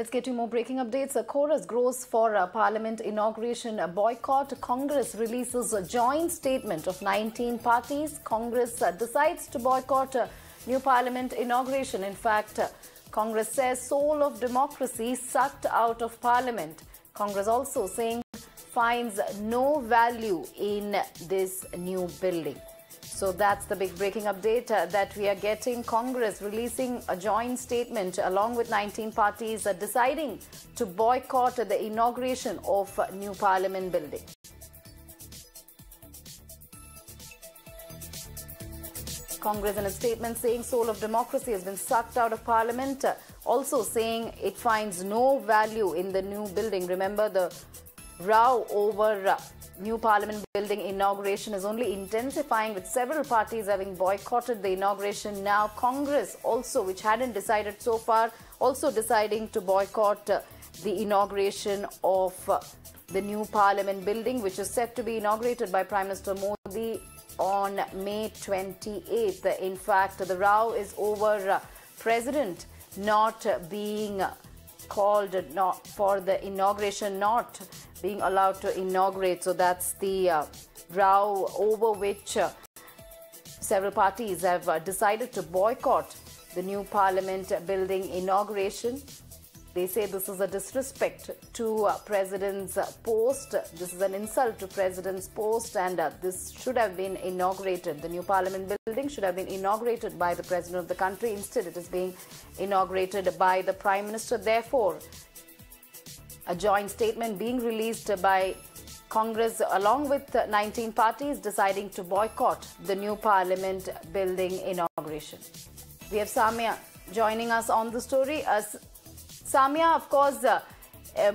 Let's get to more breaking updates. A chorus grows for Parliament inauguration boycott. Congress releases a joint statement of 19 parties. Congress decides to boycott new Parliament inauguration. In fact, Congress says soul of democracy sucked out of Parliament. Congress also saying finds no value in this new building. So that's the big breaking update that we are getting. Congress releasing a joint statement along with 19 parties deciding to boycott the inauguration of new Parliament building. Congress in a statement saying soul of democracy has been sucked out of Parliament, also saying it finds no value in the new building. Remember, the row over new Parliament building inauguration is only intensifying, with several parties having boycotted the inauguration. Now Congress also, which hadn't decided so far, also deciding to boycott the inauguration of the new Parliament building, which is set to be inaugurated by Prime Minister Modi on May 28th. In fact, the row is over President not being called for the inauguration, not being allowed to inaugurate. So that's the row over which several parties have decided to boycott the new Parliament building inauguration. They say this is a disrespect to President's post. This is an insult to President's post, and this should have been inaugurated. The new Parliament building should have been inaugurated by the President of the country. Instead, it is being inaugurated by the Prime Minister. Therefore, a joint statement being released by Congress along with 19 parties deciding to boycott the new Parliament building inauguration. We have Samia joining us on the story. Samia, of course,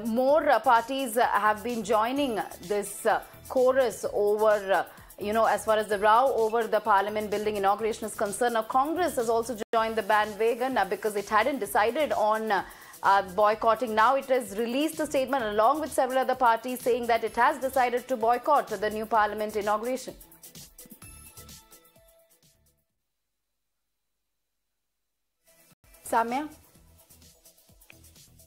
more parties have been joining this chorus over, as far as the row over the Parliament building inauguration is concerned. Now, Congress has also joined the bandwagon because it hadn't decided on boycotting. Now it has released a statement along with several other parties saying that it has decided to boycott the new Parliament inauguration. Samia?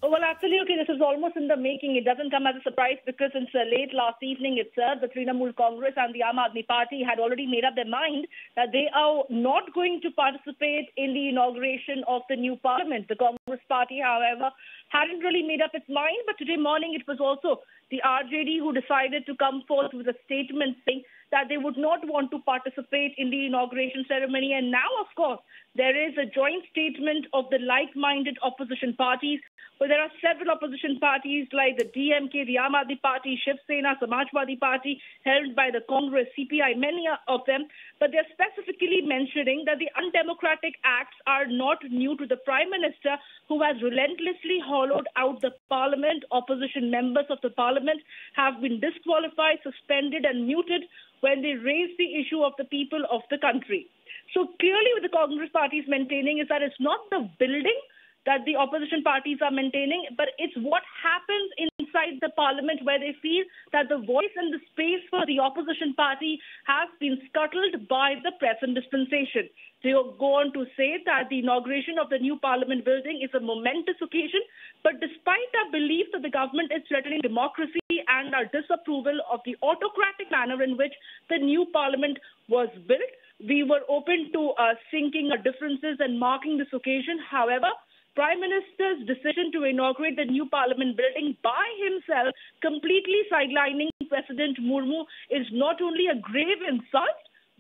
Well, absolutely. This is almost in the making. It doesn't come as a surprise because since late last evening itself, the Trinamool Congress and the Aam Aadmi Party had already made up their mind that they are not going to participate in the inauguration of the new Parliament. The Congress Party, however, hadn't really made up its mind. But today morning, it was also the RJD who decided to come forth with a statement saying that they would not want to participate in the inauguration ceremony. And now, of course, there is a joint statement of the like-minded opposition parties. Well, there are several opposition parties like the DMK, the Aam Aadmi Party, Shiv Sena, Samajwadi Party, held by the Congress, CPI, many of them. But they're specifically mentioning that the undemocratic acts are not new to the Prime Minister, who has relentlessly hollowed out the Parliament. Opposition members of the Parliament have been disqualified, suspended and muted when they raise the issue of the people of the country. So clearly what the Congress Party is maintaining is that it's not the building that the opposition parties are maintaining, but it's what happens inside the Parliament, where they feel that the voice and the space for the opposition party has been scuttled by the present dispensation. They go on to say that the inauguration of the new Parliament building is a momentous occasion, but despite our belief that the government is threatening democracy and our disapproval of the autocratic manner in which the new Parliament was built, we were open to sinking our differences and marking this occasion. However, Prime Minister's decision to inaugurate the new Parliament building by himself, completely sidelining President Murmu, is not only a grave insult,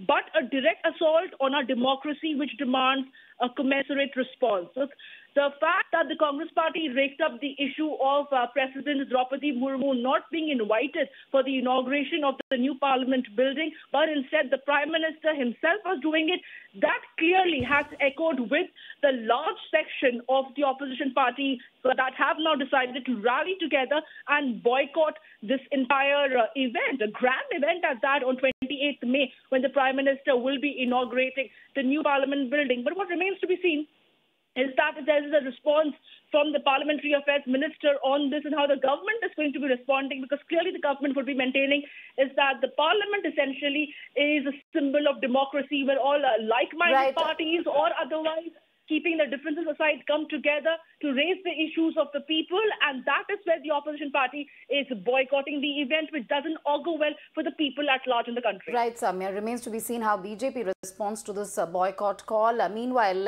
but a direct assault on our democracy, which demands a commensurate response. So the fact that the Congress Party raked up the issue of President Draupadi Murmu not being invited for the inauguration of the new Parliament building, but instead the Prime Minister himself was doing it, that clearly has echoed with the large section of the opposition party that have now decided to rally together and boycott this entire event, a grand event at that, on 28th May, when the Prime Minister will be inaugurating the new Parliament building. But what remains to be seen is that there is a response from the Parliamentary Affairs Minister on this and how the government is going to be responding, because clearly the government would be maintaining is that the Parliament essentially is a symbol of democracy where all like-minded parties or otherwise keeping the differences aside, come together to raise the issues of the people, and that is where the opposition party is boycotting the event, which doesn't augur well for the people at large in the country. Right, Samya. Remains to be seen how BJP responds to this boycott call. Meanwhile,